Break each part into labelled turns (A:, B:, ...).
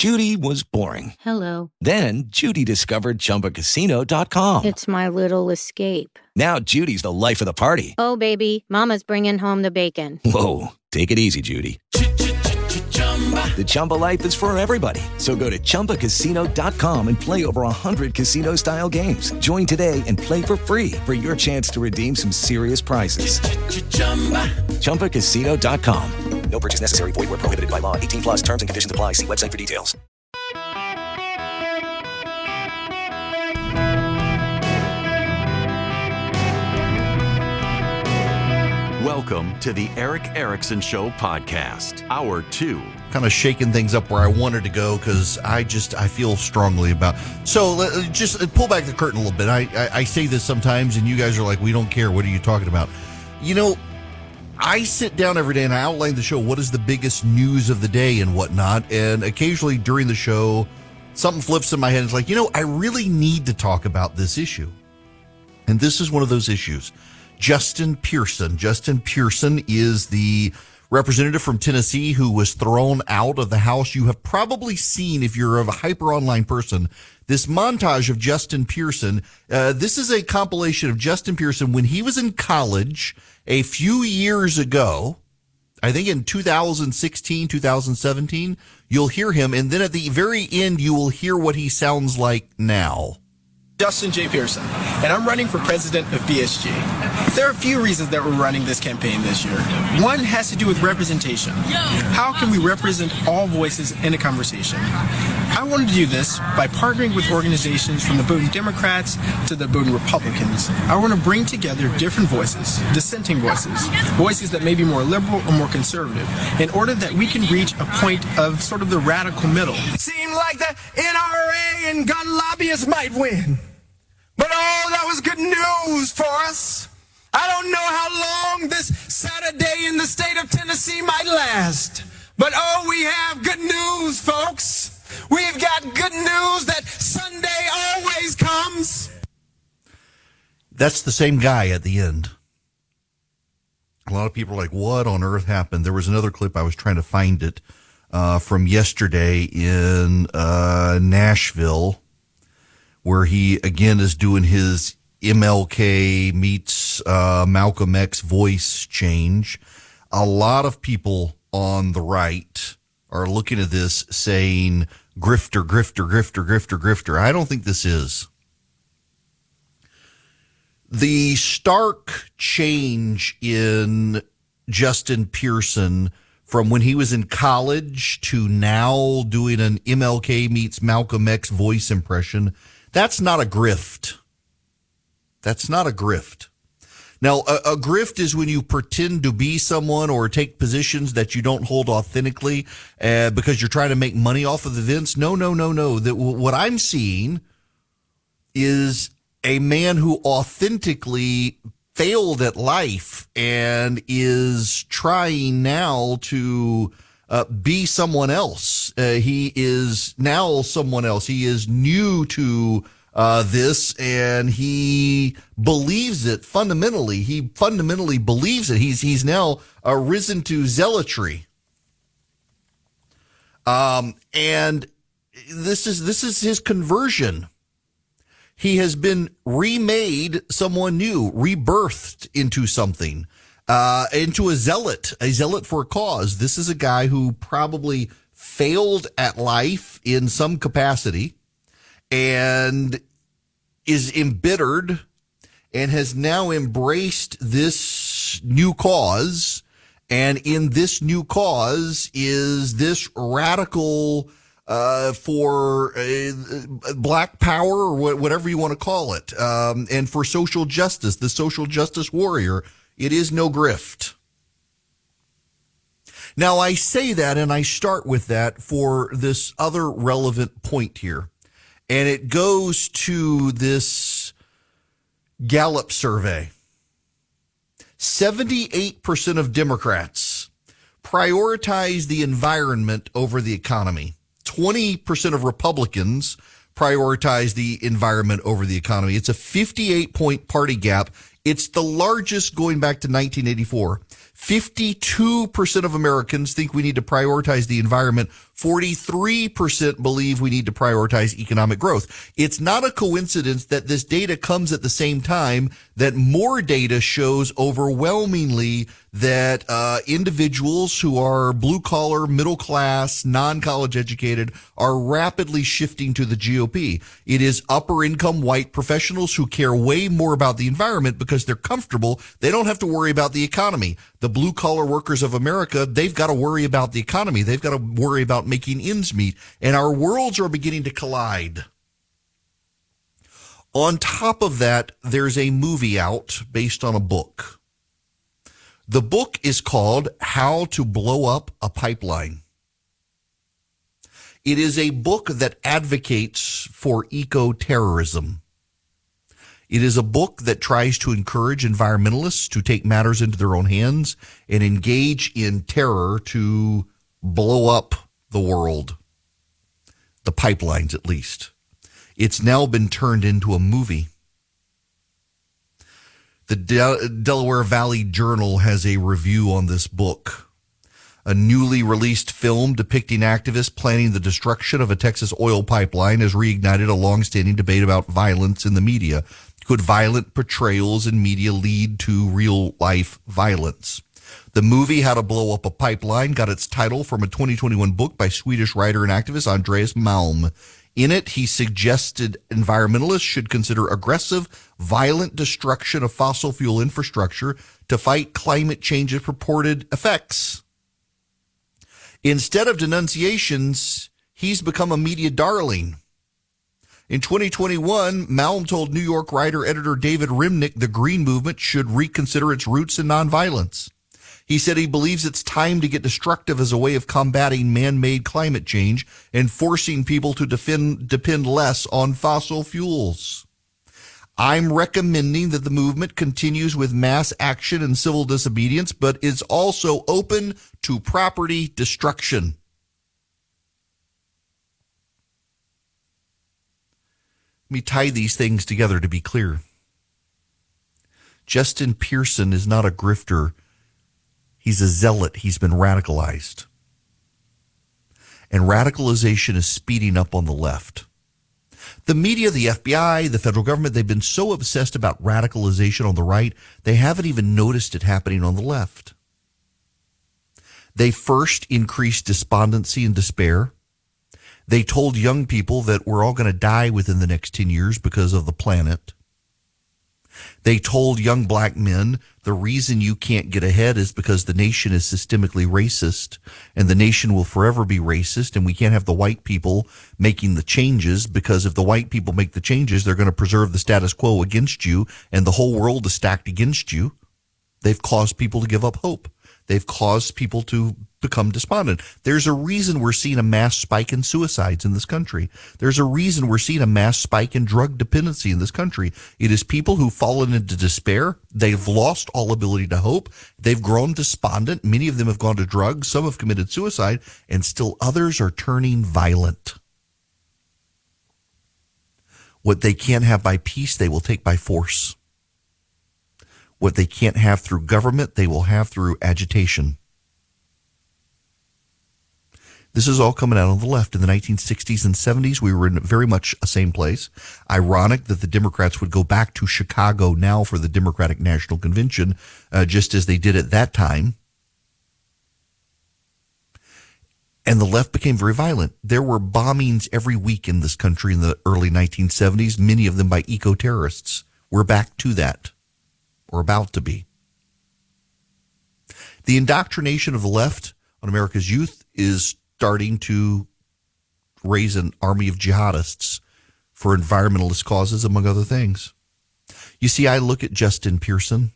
A: Judy was boring.
B: Hello.
A: Then Judy discovered ChumbaCasino.com.
B: It's my little escape.
A: Now Judy's the life of the party.
B: Oh, baby, mama's bringing home the bacon.
A: Whoa, take it easy, Judy. The Chumba life is for everybody. So go to ChumbaCasino.com and play over 100 casino-style games. Join today and play for free for your chance to redeem some serious prizes. ChumbaCasino.com. No purchase necessary. Void where prohibited by law. 18 plus terms and conditions apply. See website for details.
C: Welcome to the Eric Erickson Show podcast, Hour 2.
D: Kind of shaking things up where I wanted to go because I feel strongly about. So just pull back the curtain a little bit. I say this sometimes and you guys are like, we don't care. What are you talking about? You know, I sit down every day and I outline the show. What is the biggest news of the day and whatnot? And occasionally during the show, something flips in my head. It's like, I really need to talk about this issue. And this is one of those issues. Justin Pearson. Justin Pearson is the representative from Tennessee who was thrown out of the House. You have probably seen, if you're a hyper online person, this montage of Justin Pearson. This is a compilation of Justin Pearson when he was in college a few years ago. I think in 2016, 2017, you'll hear him. And then at the very end, you will hear what he sounds like now.
E: Justin J. Pearson, and I'm running for president of BSG. There are a few reasons that we're running this campaign this year. One has to do with representation. How can we represent all voices in a conversation? I wanted to do this by partnering with organizations from the Bowdoin Democrats to the Bowdoin Republicans. I want to bring together different voices, dissenting voices, voices that may be more liberal or more conservative, in order that we can reach a point of sort of the radical middle.
F: Seemed like the NRA and gun lobbyists might win. But oh, that was good news for us. I don't know how long this Saturday in the state of Tennessee might last. But oh, we have good news, folks. We've got good news that Sunday always comes.
D: That's the same guy at the end. A lot of people are like, what on earth happened? There was another clip, I was trying to find it, from yesterday in Nashville, where he, again, is doing his MLK meets Malcolm X voice change. A lot of people on the right are looking at this saying, grifter, grifter, grifter, grifter, grifter. I don't think this is. The stark change in Justin Pearson from when he was in college to now doing an MLK meets Malcolm X voice impression, that's not a grift. That's not a grift. Now, a grift is when you pretend to be someone or take positions that you don't hold authentically because you're trying to make money off of events. No. What I'm seeing is a man who authentically failed at life and is trying now to be someone else. He is now someone else. He is new to this, and he believes it fundamentally. He fundamentally believes it. He's now risen to zealotry. And this is his conversion. He has been remade someone new, rebirthed into something, into a zealot for a cause. This is a guy who probably failed at life in some capacity and is embittered and has now embraced this new cause. And in this new cause is this radical for black power or whatever you want to call it, and for social justice, the social justice warrior. It is no grift. Now, I say that and I start with that for this other relevant point here. And it goes to this Gallup survey. 78% of Democrats prioritize the environment over the economy. 20% of Republicans prioritize the environment over the economy. It's a 58-point party gap. It's the largest going back to 1984. 52% of Americans think we need to prioritize the environment. 43% believe we need to prioritize economic growth. It's not a coincidence that this data comes at the same time that more data shows overwhelmingly that individuals who are blue collar, middle class, non-college educated are rapidly shifting to the GOP. It is upper income white professionals who care way more about the environment because they're comfortable. They don't have to worry about the economy. The blue collar workers of America, they've got to worry about the economy. They've got to worry about making ends meet. And our worlds are beginning to collide. On top of that, there's a movie out based on a book. The book is called How to Blow Up a Pipeline. It is a book that advocates for eco-terrorism. It is a book that tries to encourage environmentalists to take matters into their own hands and engage in terror to blow up the world, the pipelines at least. It's now been turned into a movie. The Delaware Valley Journal has a review on this book. A newly released film depicting activists planning the destruction of a Texas oil pipeline has reignited a long-standing debate about violence in the media. Could violent portrayals in media lead to real-life violence? The movie How to Blow Up a Pipeline got its title from a 2021 book by Swedish writer and activist Andreas Malm. In it, he suggested environmentalists should consider aggressive, violent destruction of fossil fuel infrastructure to fight climate change's purported effects. Instead of denunciations, he's become a media darling. In 2021, Malm told New York writer-editor David Remnick the Green Movement should reconsider its roots in nonviolence. He said he believes it's time to get destructive as a way of combating man-made climate change and forcing people to depend less on fossil fuels. I'm recommending that the movement continues with mass action and civil disobedience, but is also open to property destruction. Let me tie these things together to be clear. Justin Pearson is not a grifter. He's a zealot. He's been radicalized. And radicalization is speeding up on the left. The media, the FBI, the federal government, they've been so obsessed about radicalization on the right, they haven't even noticed it happening on the left. They first increased despondency and despair. They told young people that we're all going to die within the next 10 years because of the planet. They told young black men the reason you can't get ahead is because the nation is systemically racist and the nation will forever be racist, and we can't have the white people making the changes because if the white people make the changes, they're going to preserve the status quo against you and the whole world is stacked against you. They've caused people to give up hope. They've caused people to become despondent. There's a reason we're seeing a mass spike in suicides in this country. There's a reason we're seeing a mass spike in drug dependency in this country. It is people who've fallen into despair. They've lost all ability to hope. They've grown despondent. Many of them have gone to drugs. Some have committed suicide, and still others are turning violent. What they can't have by peace, they will take by force. What they can't have through government, they will have through agitation. This is all coming out on the left. In the 1960s and 70s, we were in very much the same place. Ironic that the Democrats would go back to Chicago now for the Democratic National Convention, just as they did at that time. And the left became very violent. There were bombings every week in this country in the early 1970s, many of them by eco-terrorists. We're back to that. Or about to be. The indoctrination of the left on America's youth is starting to raise an army of jihadists for environmentalist causes, among other things. You see, I look at Justin Pearson.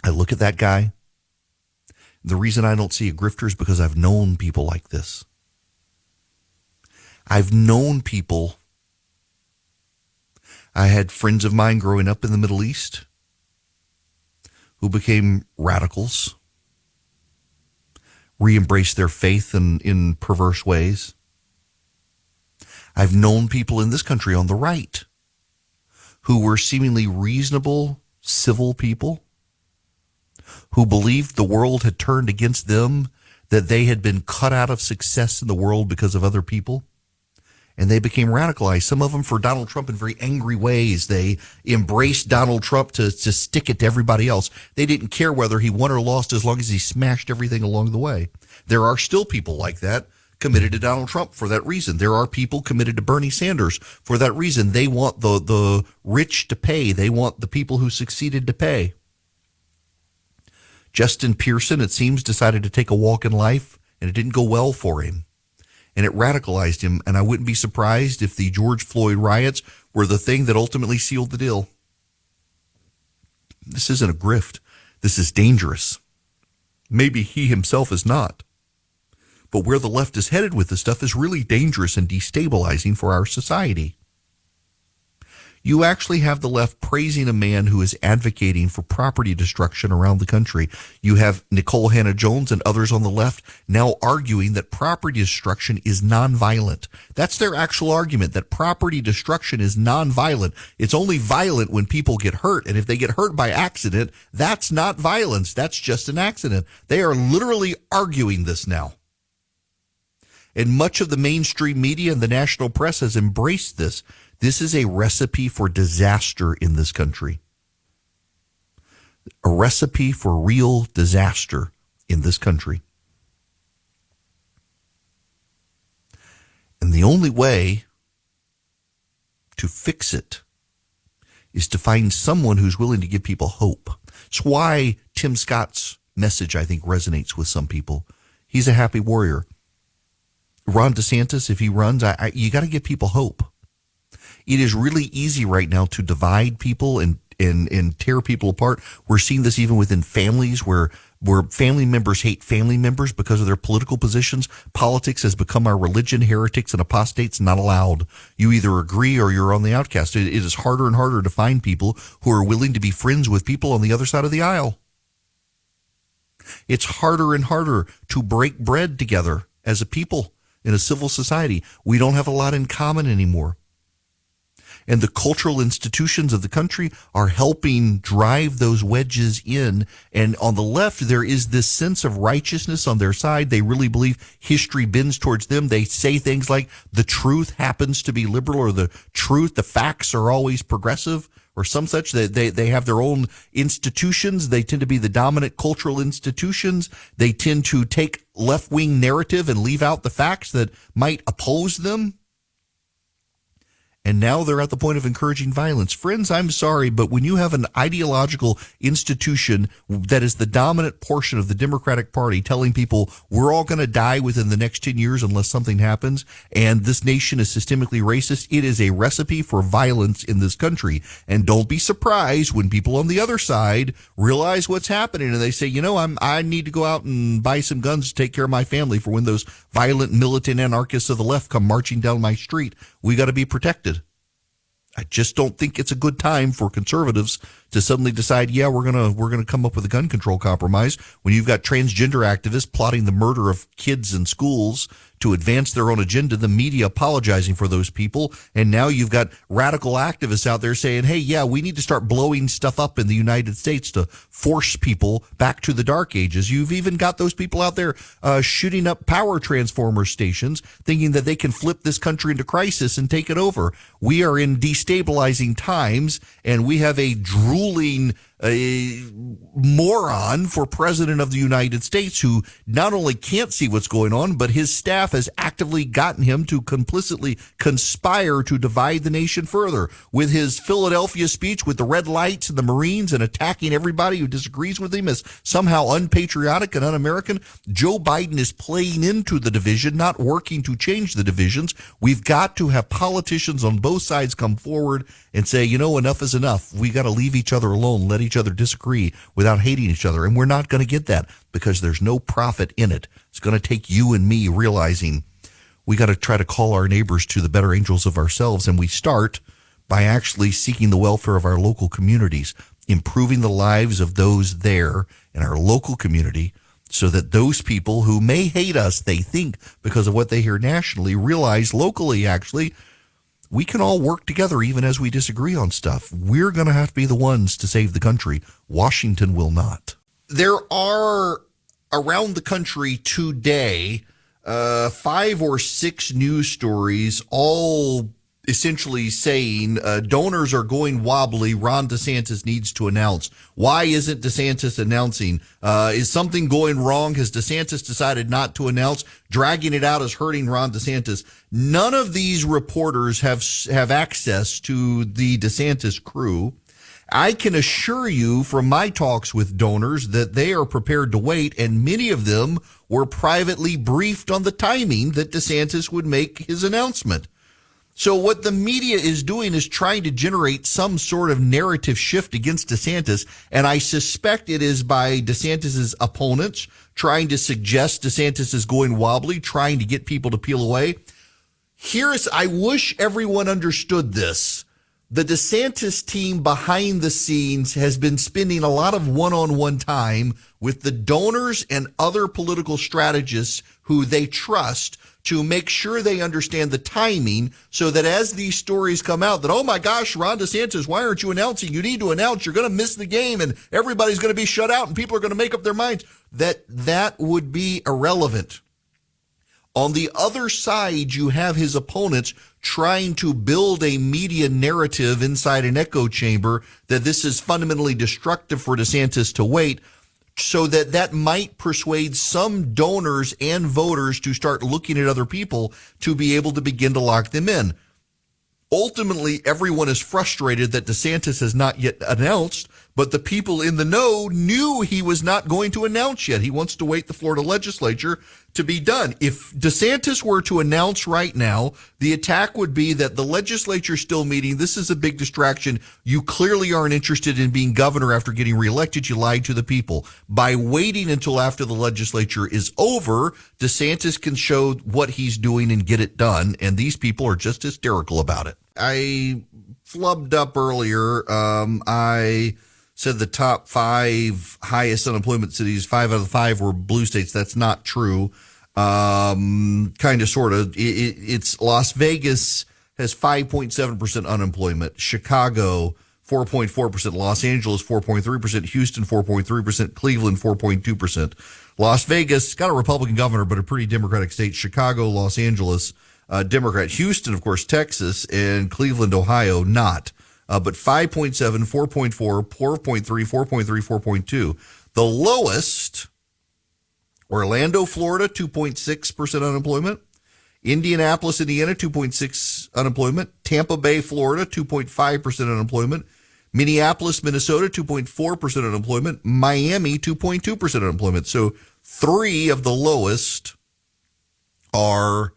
D: I look at that guy. The reason I don't see a grifter is because I've known people like this. I've known people. I had friends of mine growing up in the Middle East who became radicals, re-embraced their faith in perverse ways. I've known people in this country on the right who were seemingly reasonable, civil people who believed the world had turned against them, that they had been cut out of success in the world because of other people. And they became radicalized, some of them for Donald Trump in very angry ways. They embraced Donald Trump to stick it to everybody else. They didn't care whether he won or lost as long as he smashed everything along the way. There are still people like that committed to Donald Trump for that reason. There are people committed to Bernie Sanders for that reason. They want the rich to pay. They want the people who succeeded to pay. Justin Pearson, it seems, decided to take a walk in life, and it didn't go well for him. And it radicalized him, and I wouldn't be surprised if the George Floyd riots were the thing that ultimately sealed the deal. This isn't a grift. This is dangerous. Maybe he himself is not. But where the left is headed with this stuff is really dangerous and destabilizing for our society. You actually have the left praising a man who is advocating for property destruction around the country. You have Nicole Hannah-Jones and others on the left now arguing that property destruction is nonviolent. That's their actual argument, that property destruction is nonviolent. It's only violent when people get hurt. And if they get hurt by accident, that's not violence. That's just an accident. They are literally arguing this now. And much of the mainstream media and the national press has embraced this. This is a recipe for disaster in this country. A recipe for real disaster in this country. And the only way to fix it is to find someone who's willing to give people hope. It's why Tim Scott's message, I think, resonates with some people. He's a happy warrior. Ron DeSantis, if he runs, you got to give people hope. It is really easy right now to divide people and tear people apart. We're seeing this even within families where family members hate family members because of their political positions. Politics has become our religion. Heretics and apostates not allowed. You either agree or you're on the outcast. It is harder and harder to find people who are willing to be friends with people on the other side of the aisle. It's harder and harder to break bread together as a people in a civil society. We don't have a lot in common anymore. And the cultural institutions of the country are helping drive those wedges in. And on the left, there is this sense of righteousness on their side. They really believe history bends towards them. They say things like the truth happens to be liberal, or the facts are always progressive, or some such. They have their own institutions. They tend to be the dominant cultural institutions. They tend to take left-wing narrative and leave out the facts that might oppose them. And now they're at the point of encouraging violence. Friends, I'm sorry, but when you have an ideological institution that is the dominant portion of the Democratic Party telling people we're all going to die within the next 10 years unless something happens, and this nation is systemically racist, it is a recipe for violence in this country. And don't be surprised when people on the other side realize what's happening and they say, you know, I need to go out and buy some guns to take care of my family for when those violent militant anarchists of the left come marching down my street. We got to be protected. I just don't think it's a good time for conservatives to suddenly decide, yeah, we're gonna come up with a gun control compromise when you've got transgender activists plotting the murder of kids in schools to advance their own agenda, the media apologizing for those people, and now you've got radical activists out there saying, hey, yeah, we need to start blowing stuff up in the United States to force people back to the dark ages. You've even got those people out there shooting up power transformer stations, thinking that they can flip this country into crisis and take it over. We are in destabilizing times, and we have a drooling moron for president of the United States who not only can't see what's going on, but his staff has actively gotten him to complicitly conspire to divide the nation further with his Philadelphia speech with the red lights and the Marines and attacking everybody who disagrees with him as somehow unpatriotic and un-American. Joe Biden is playing into the division, not working to change the divisions. We've got to have politicians on both sides come forward and say, you know, enough is enough. We got to leave each other alone, let each other disagree without hating each other. And we're not going to get that because there's no profit in it. It's going to take you and me realizing we got to try to call our neighbors to the better angels of ourselves. And we start by actually seeking the welfare of our local communities, improving the lives of those there in our local community so that those people who may hate us, they think because of what they hear nationally, realize locally, actually, we can all work together even as we disagree on stuff. We're going to have to be the ones to save the country. Washington will not. There are around the country today, 5 or 6 news stories, all essentially saying donors are going wobbly. Ron DeSantis needs to announce. Why isn't DeSantis announcing? Is something going wrong? Has DeSantis decided not to announce? Dragging it out is hurting Ron DeSantis. None of these reporters have access to the DeSantis crew. I can assure you from my talks with donors that they are prepared to wait, and many of them were privately briefed on the timing that DeSantis would make his announcement. So what the media is doing is trying to generate some sort of narrative shift against DeSantis, and I suspect it is by DeSantis's opponents trying to suggest DeSantis is going wobbly, trying to get people to peel away. I wish everyone understood this. The DeSantis team behind the scenes has been spending a lot of one-on-one time with the donors and other political strategists who they trust to make sure they understand the timing so that as these stories come out that, oh my gosh, Ron DeSantis, why aren't you announcing? You need to announce. You're going to miss the game and everybody's going to be shut out and people are going to make up their minds. That would be irrelevant. On the other side, you have his opponents trying to build a media narrative inside an echo chamber that this is fundamentally destructive for DeSantis to wait, so that might persuade some donors and voters to start looking at other people to be able to begin to lock them in. Ultimately, everyone is frustrated that DeSantis has not yet announced, but the people in the know knew he was not going to announce yet. He wants to wait the Florida legislature to be done. If DeSantis were to announce right now, the attack would be that the legislature is still meeting. This is a big distraction. You clearly aren't interested in being governor after getting reelected. You lied to the people. By waiting until after the legislature is over, DeSantis can show what he's doing and get it done. And these people are just hysterical about it. I flubbed up earlier. I said the top 5 highest unemployment cities, 5 out of the 5 were blue states. That's not true. Kind of, sort of. It's Las Vegas has 5.7% unemployment. Chicago, 4.4%. Los Angeles, 4.3%. Houston, 4.3%. Cleveland, 4.2%. Las Vegas got a Republican governor, but a pretty Democratic state. Chicago, Los Angeles, Democrat. Houston, of course, Texas, and Cleveland, Ohio, not. But 5.7, 4.4, 4.3, 4.3, 4.2. The lowest, Orlando, Florida, 2.6% unemployment. Indianapolis, Indiana, 2.6 unemployment. Tampa Bay, Florida, 2.5% unemployment. Minneapolis, Minnesota, 2.4% unemployment. Miami, 2.2% unemployment. So 3 of the lowest are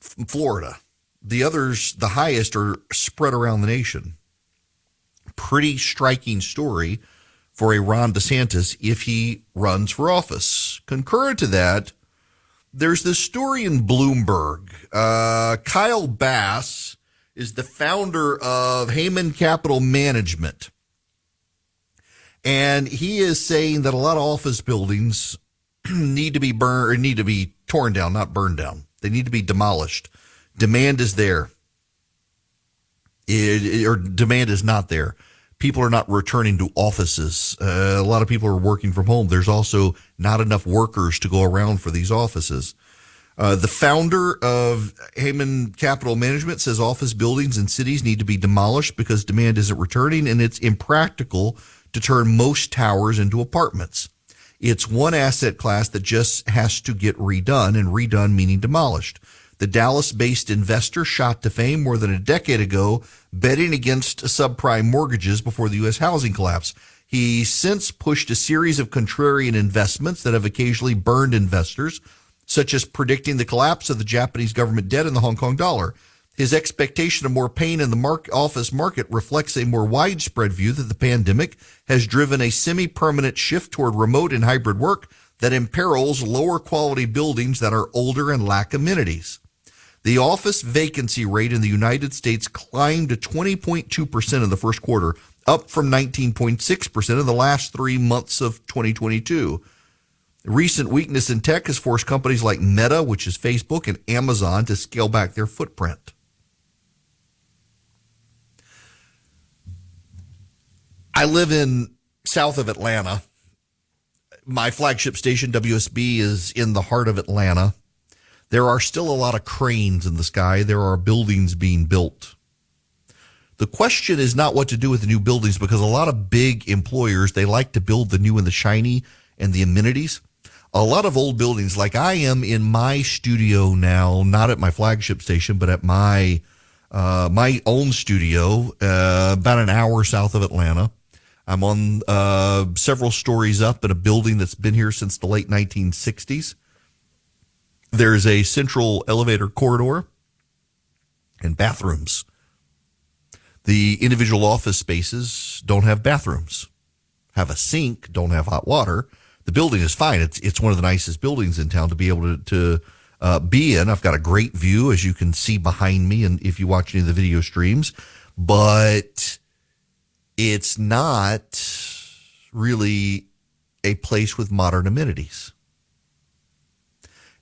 D: Florida. The others, the highest, are spread around the nation. Pretty striking story for a Ron DeSantis if he runs for office. Concurrent to that, there's this story in Bloomberg. Kyle Bass is the founder of Heyman Capital Management. And he is saying that a lot of office buildings need to be torn down, not burned down. They need to be demolished. Demand is there, or demand is not there. People are not returning to offices. A lot of people are working from home. There's also not enough workers to go around for these offices. The founder of Heyman Capital Management says office buildings in cities need to be demolished because demand isn't returning, and it's impractical to turn most towers into apartments. It's one asset class that just has to get redone, and redone meaning demolished. The Dallas-based investor shot to fame more than a decade ago, betting against subprime mortgages before the U.S. housing collapse. He since pushed a series of contrarian investments that have occasionally burned investors, such as predicting the collapse of the Japanese government debt and the Hong Kong dollar. His expectation of more pain in the office market reflects a more widespread view that the pandemic has driven a semi-permanent shift toward remote and hybrid work that imperils lower quality buildings that are older and lack amenities. The office vacancy rate in the United States climbed to 20.2% in the first quarter, up from 19.6% in the last 3 months of 2022. Recent weakness in tech has forced companies like Meta, which is Facebook, and Amazon to scale back their footprint. I live in south of Atlanta. my flagship station, WSB, is in the heart of Atlanta. There are still a lot of cranes in the sky. There are buildings being built. The question is not what to do with the new buildings, because a lot of big employers, they like to build the new and the shiny and the amenities. A lot of old buildings, like I am in my studio now, not at my flagship station, but at my own studio, about an hour south of Atlanta. I'm on several stories up in a building that's been here since the late 1960s. There's a central elevator corridor and bathrooms. The individual office spaces don't have bathrooms, have a sink, don't have hot water. The building is fine. It's one of the nicest buildings in town to be able to be in. I've got a great view, as you can see behind me, and if you watch any of the video streams, but it's not really a place with modern amenities.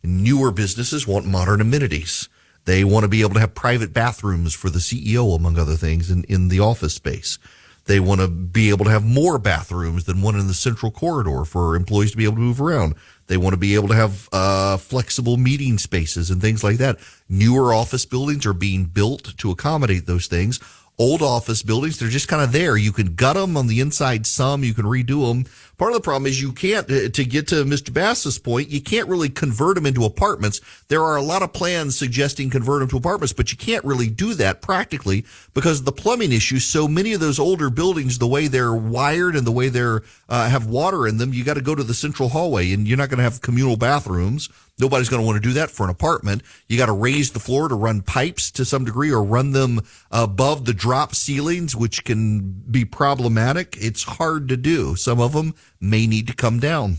D: Newer businesses want modern amenities. They want to be able to have private bathrooms for the CEO, among other things, in the office space. They want to be able to have more bathrooms than one in the central corridor for employees to be able to move around. They want to be able to have flexible meeting spaces and things like that. Newer office buildings are being built to accommodate those things. Old office buildings, they're just kind of there. You can gut them on the inside some, you can redo them. Part of the problem is you can't, to get to Mr. Bass's point, you can't really convert them into apartments. There are a lot of plans suggesting convert them to apartments, but you can't really do that practically because of the plumbing issues. So many of those older buildings, the way they're wired and the way they're have water in them, you got to go to the central hallway, and you're not going to have communal bathrooms. Nobody's going to want to do that for an apartment. You got to raise the floor to run pipes to some degree, or run them above the drop ceilings, which can be problematic. It's hard to do. Some of them may need to come down.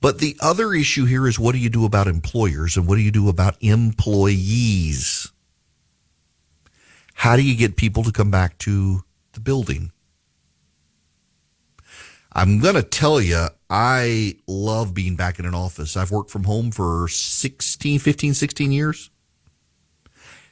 D: But the other issue here is, what do you do about employers, and what do you do about employees? How do you get people to come back to the building? I'm going to tell you, I love being back in an office. I've worked from home for 16 years.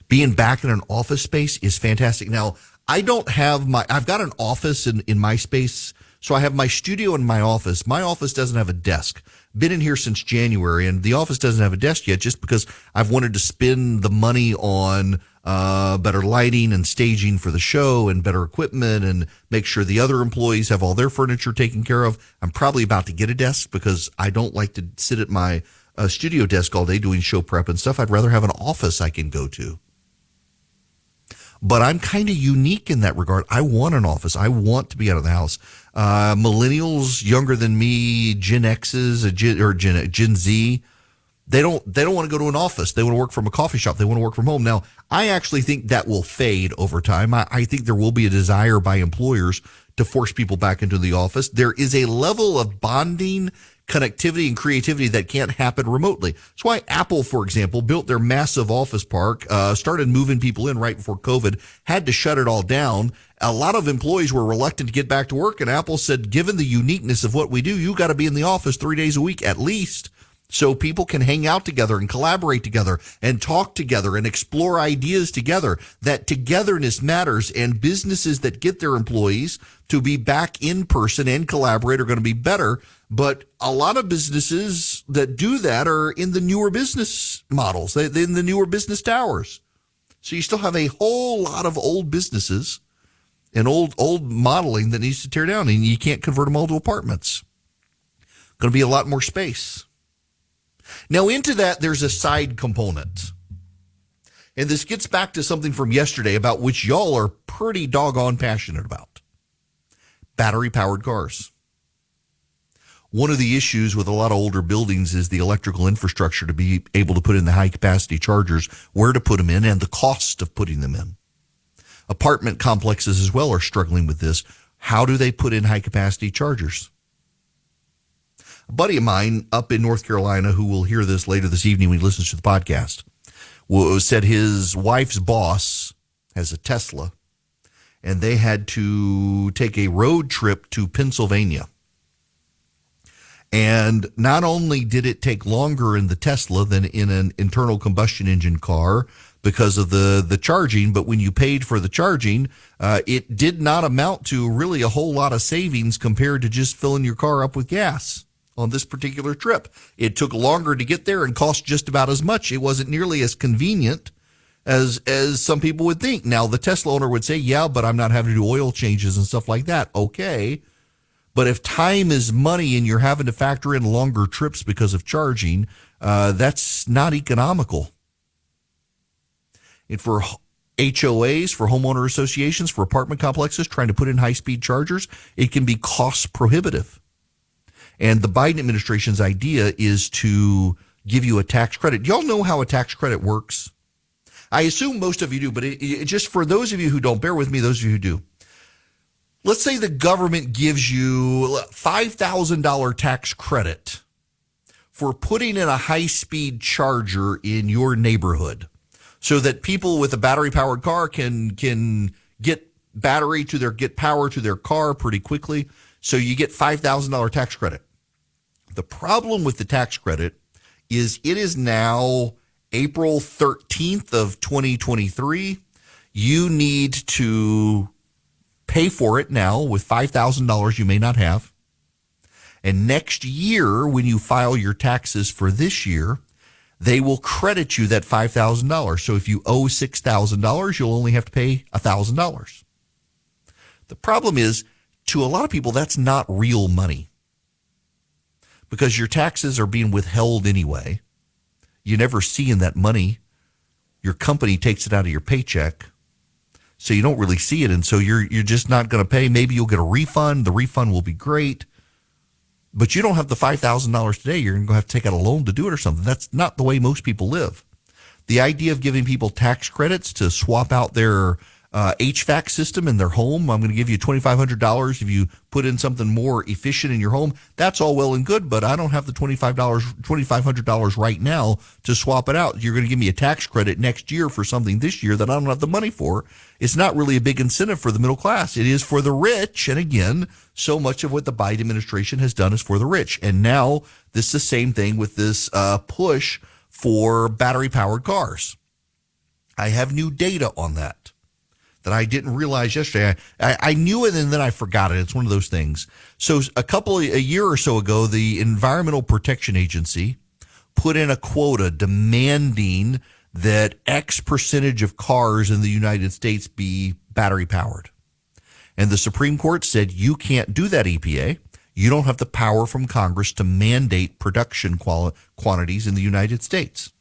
D: Being back in an office space is fantastic. Now, I've got an office in my space. So I have my studio and my office. My office doesn't have a desk. Been in here since January, and the office doesn't have a desk yet, just because I've wanted to spend the money on better lighting and staging for the show and better equipment, and make sure the other employees have all their furniture taken care of. I'm probably about to get a desk because I don't like to sit at my studio desk all day doing show prep and stuff. I'd rather have an office I can go to. But I'm kind of unique in that regard. I want an office. I want to be out of the house. Millennials younger than me, Gen X's, Gen Z, they don't want to go to an office. They want to work from a coffee shop. They want to work from home. Now, I actually think that will fade over time. I think there will be a desire by employers to force people back into the office. There is a level of bonding, connectivity, and creativity that can't happen remotely. That's why Apple, for example, built their massive office park, started moving people in right before COVID, had to shut it all down. A lot of employees were reluctant to get back to work, and Apple said, given the uniqueness of what we do, you got to be in the office 3 days a week at least, so people can hang out together and collaborate together and talk together and explore ideas together. That togetherness matters, and businesses that get their employees to be back in person and collaborate are going to be better. But a lot of businesses that do that are in the newer business models. They're in the newer business towers. So you still have a whole lot of old businesses and old modeling that needs to tear down, and you can't convert them all to apartments. Going to be a lot more space. Now, into that, there's a side component. And this gets back to something from yesterday about which y'all are pretty doggone passionate about. Battery-powered cars. One of the issues with a lot of older buildings is the electrical infrastructure to be able to put in the high-capacity chargers, where to put them in, and the cost of putting them in. Apartment complexes as well are struggling with this. How do they put in high-capacity chargers? A buddy of mine up in North Carolina, who will hear this later this evening when he listens to the podcast, said his wife's boss has a Tesla, and they had to take a road trip to Pennsylvania. And not only did it take longer in the Tesla than in an internal combustion engine car, because of the charging. But when you paid for the charging, it did not amount to really a whole lot of savings compared to just filling your car up with gas on this particular trip. It took longer to get there and cost just about as much. It wasn't nearly as convenient as some people would think. Now, the Tesla owner would say, yeah, but I'm not having to do oil changes and stuff like that. Okay. But if time is money and you're having to factor in longer trips because of charging, that's not economical. And for HOAs, for homeowner associations, for apartment complexes trying to put in high-speed chargers, it can be cost prohibitive. And the Biden administration's idea is to give you a tax credit. Y'all know how a tax credit works? I assume most of you do, but just for those of you who don't, bear with me, those of you who do. Let's say the government gives you $5,000 tax credit for putting in a high-speed charger in your neighborhood so that people with a battery-powered car can get power to their car pretty quickly. So you get $5,000 tax credit. The problem with the tax credit is it is now April 13th of 2023. You need to pay for it now with $5,000 you may not have. And next year, when you file your taxes for this year, they will credit you that $5,000. So if you owe $6,000, you'll only have to pay $1,000. The problem is, to a lot of people, that's not real money because your taxes are being withheld anyway. You never see in that money. Your company takes it out of your paycheck, so you don't really see it, and so you're just not going to pay. Maybe you'll get a refund. The refund will be great, but you don't have the $5,000 today. You're going to have to take out a loan to do it or something. That's not the way most people live. The idea of giving people tax credits to swap out their HVAC system in their home. I'm going to give you $2,500 if you put in something more efficient in your home. That's all well and good, but I don't have the $2,500 right now to swap it out. You're going to give me a tax credit next year for something this year that I don't have the money for. It's not really a big incentive for the middle class. It is for the rich. And again, so much of what the Biden administration has done is for the rich. And now this is the same thing with this push for battery-powered cars. I have new data on that I didn't realize yesterday. I knew it and then I forgot it. It's one of those things. So a year or so ago, the Environmental Protection Agency put in a quota demanding that X percentage of cars in the United States be battery powered. And the Supreme Court said, you can't do that, EPA. You don't have the power from Congress to mandate production quantities in the United States.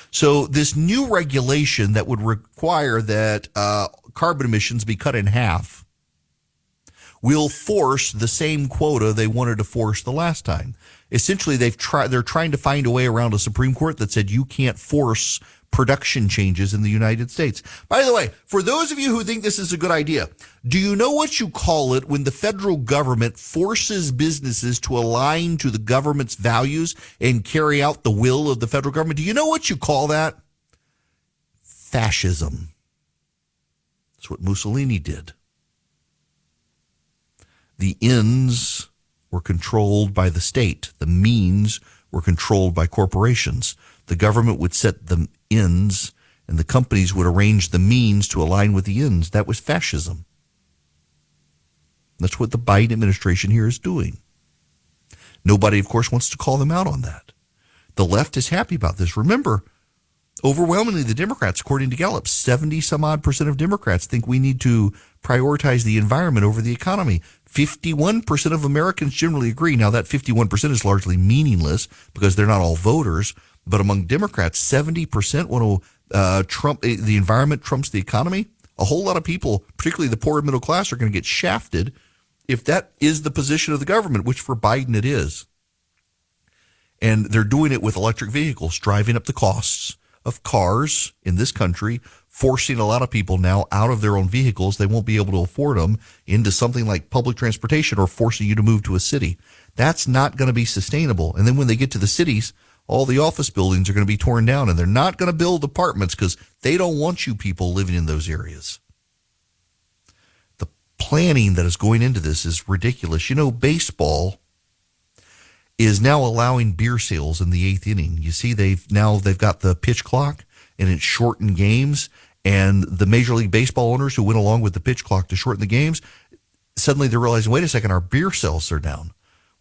D: So this new regulation that would require that carbon emissions be cut in half will force the same quota they wanted to force the last time. Essentially, they're trying to find a way around a Supreme Court that said you can't force production changes in the United States. By the way, for those of you who think this is a good idea, do you know what you call it when the federal government forces businesses to align to the government's values and carry out the will of the federal government? Do you know what you call that? Fascism. That's what Mussolini did. The ends were controlled by the state. The means were controlled by corporations. The government would set the ends, and the companies would arrange the means to align with the ends. That was fascism. That's what the Biden administration here is doing. Nobody, of course, wants to call them out on that. The left is happy about this. Remember, overwhelmingly, the Democrats, according to Gallup, 70-some-odd% of Democrats think we need to prioritize the environment over the economy. 51% of Americans generally agree. Now, that 51% is largely meaningless because they're not all voters. But among Democrats, 70% want to Trump the environment trumps the economy. A whole lot of people, particularly the poor and middle class, are going to get shafted if that is the position of the government, which for Biden it is. And they're doing it with electric vehicles, driving up the costs of cars in this country, forcing a lot of people now out of their own vehicles. They won't be able to afford them into something like public transportation or forcing you to move to a city. That's not going to be sustainable. And then when they get to the cities, all the office buildings are going to be torn down, and they're not going to build apartments because they don't want you people living in those areas. The planning that is going into this is ridiculous. You know, baseball is now allowing beer sales in the eighth inning. You see, they've got the pitch clock, and it shortened games. And the Major League Baseball owners who went along with the pitch clock to shorten the games, suddenly they're realizing, wait a second, our beer sales are down.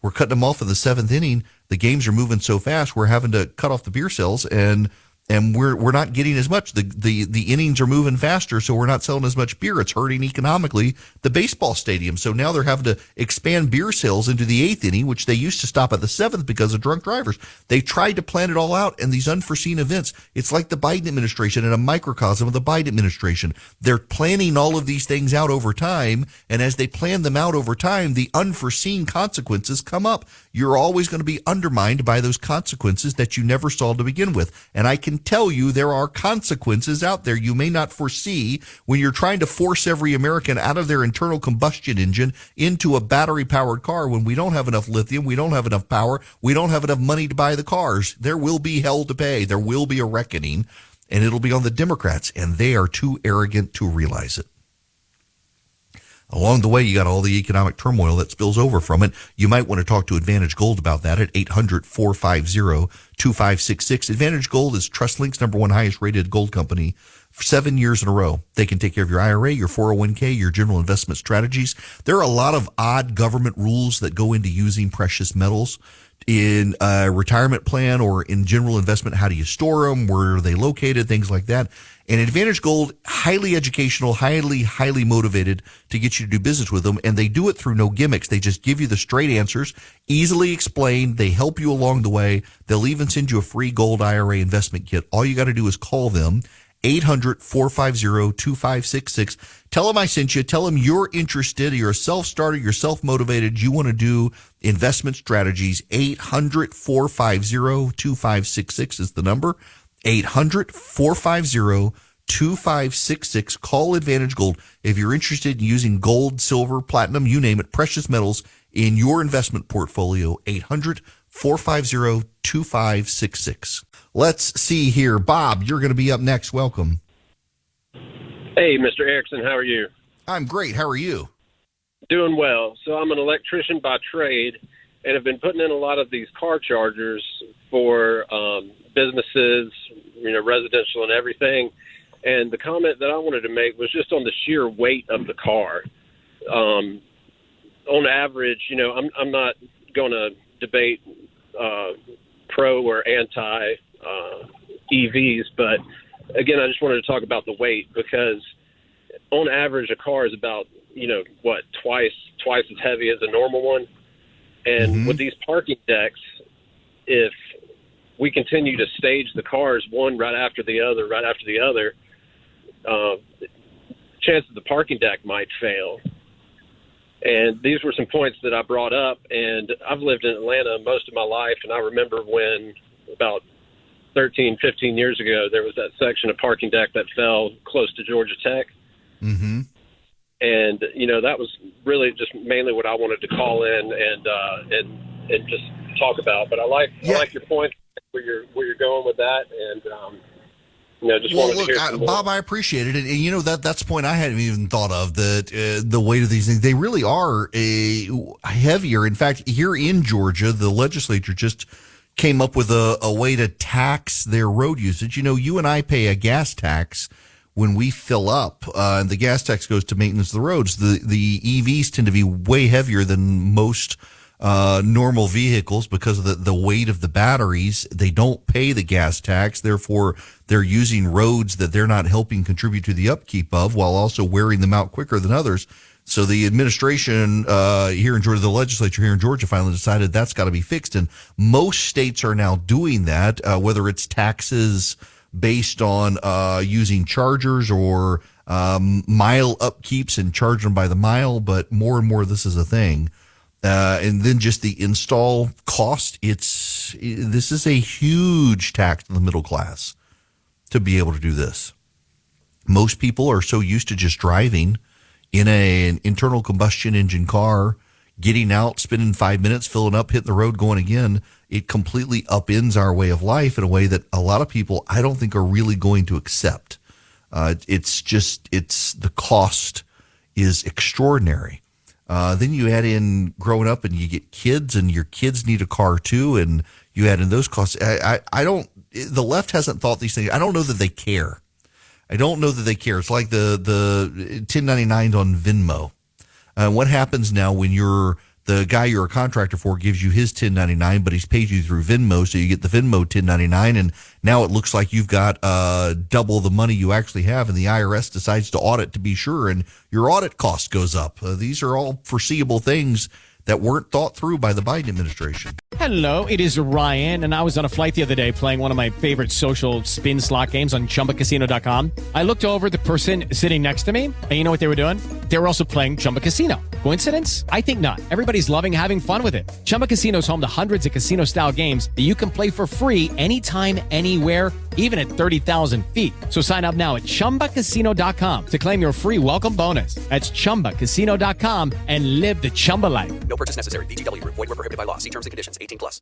D: We're cutting them off in the seventh inning. The games are moving so fast, we're having to cut off the beer sales, and we're not getting as much. The innings are moving faster, so we're not selling as much beer. It's hurting economically the baseball stadium. So now they're having to expand beer sales into the eighth inning, which they used to stop at the seventh because of drunk drivers. They tried to plan it all out, and these unforeseen events, it's like the Biden administration and a microcosm of the Biden administration. They're planning all of these things out over time, and as they plan them out over time, the unforeseen consequences come up. You're always going to be undermined by those consequences that you never saw to begin with. And I can tell you there are consequences out there you may not foresee when you're trying to force every American out of their internal combustion engine into a battery-powered car when we don't have enough lithium, we don't have enough power, we don't have enough money to buy the cars. There will be hell to pay. There will be a reckoning, and it'll be on the Democrats, and they are too arrogant to realize it. Along the way, you got all the economic turmoil that spills over from it. You might want to talk to Advantage Gold about that at 800-450-2566. Advantage Gold is TrustLink's #1 highest rated gold company for 7 years in a row. They can take care of your IRA, your 401k, your general investment strategies. There are a lot of odd government rules that go into using precious metals in a retirement plan or in general investment. How do you store them? Where are they located? Things like that. And Advantage Gold, highly educational, highly motivated to get you to do business with them. And they do it through no gimmicks. They just give you the straight answers, easily explained. They help you along the way. They'll even send you a free gold IRA investment kit. All you got to do is call them, 800-450-2566. Tell them I sent you. Tell them you're interested. You're a self-starter. You're self-motivated. You want to do investment strategies. 800-450-2566 is the number. 800-450-2566. Call Advantage Gold if you're interested in using gold, silver, platinum, you name it, precious metals in your investment portfolio. 800-450-2566. Let's see here. Bob, you're going to be up next. Welcome.
G: Hey, Mr. Erickson, how are you?
D: I'm great. How are you?
G: Doing well. So I'm an electrician by trade and have been putting in a lot of these car chargers for businesses, residential and everything. And the comment that I wanted to make was just on the sheer weight of the car. On average, I'm not going to debate pro or anti EVs, but again, I just wanted to talk about the weight because on average, a car is about, twice as heavy as a normal one. And with these parking decks, if we continue to stage the cars one right after the other, chances the parking deck might fail. And these were some points that I brought up, and I've lived in Atlanta most of my life, and I remember when about 13, 15 years ago, there was that section of parking deck that fell close to Georgia Tech. Mm-hmm. And, that was really just mainly what I wanted to call in and just talk about. But I like your point where you're going with that, and just wanted to hear some more.
D: Bob, I appreciate it, and that's a point I hadn't even thought of. That the weight of these things, they really are heavier. In fact, here in Georgia, the legislature just came up with a way to tax their road usage. You and I pay a gas tax when we fill up, and the gas tax goes to maintenance of the roads. The EVs tend to be way heavier than most normal vehicles because of the weight of the batteries. They don't pay the gas tax. Therefore, they're using roads that they're not helping contribute to the upkeep of while also wearing them out quicker than others. So the administration here in Georgia, the legislature here in Georgia finally decided that's got to be fixed. And most states are now doing that, whether it's taxes based on using chargers or mile upkeeps and charge them by the mile. But more and more, this is a thing. And then just the install cost. This is a huge tax to the middle class to be able to do this. Most people are so used to just driving in an internal combustion engine car, getting out, spending 5 minutes, filling up, hitting the road, going again. It completely upends our way of life in a way that a lot of people, I don't think, are really going to accept. The cost is extraordinary. Then you add in growing up and you get kids, and your kids need a car too. And, you add in those costs. I don't, the left hasn't thought these things. I don't know that they care. I don't know that they care. It's like the 1099s on Venmo. What happens now when the guy you're a contractor for gives you his 1099, but he's paid you through Venmo, so you get the Venmo 1099, and now it looks like you've got double the money you actually have, and the IRS decides to audit to be sure, and your audit cost goes up. These are all foreseeable things that weren't thought through by the Biden administration.
H: Hello, it is Ryan, and I was on a flight the other day playing one of my favorite social spin slot games on ChumbaCasino.com. I looked over at the person sitting next to me, and you know what they were doing? They were also playing Chumba Casino. Coincidence? I think not. Everybody's loving having fun with it. Chumba Casino is home to hundreds of casino-style games that you can play for free anytime, anywhere, even at 30,000 feet. So sign up now at ChumbaCasino.com to claim your free welcome bonus. That's ChumbaCasino.com and live the Chumba life.
I: No purchase necessary. VGW. Void where prohibited by law. See terms and conditions. 18+.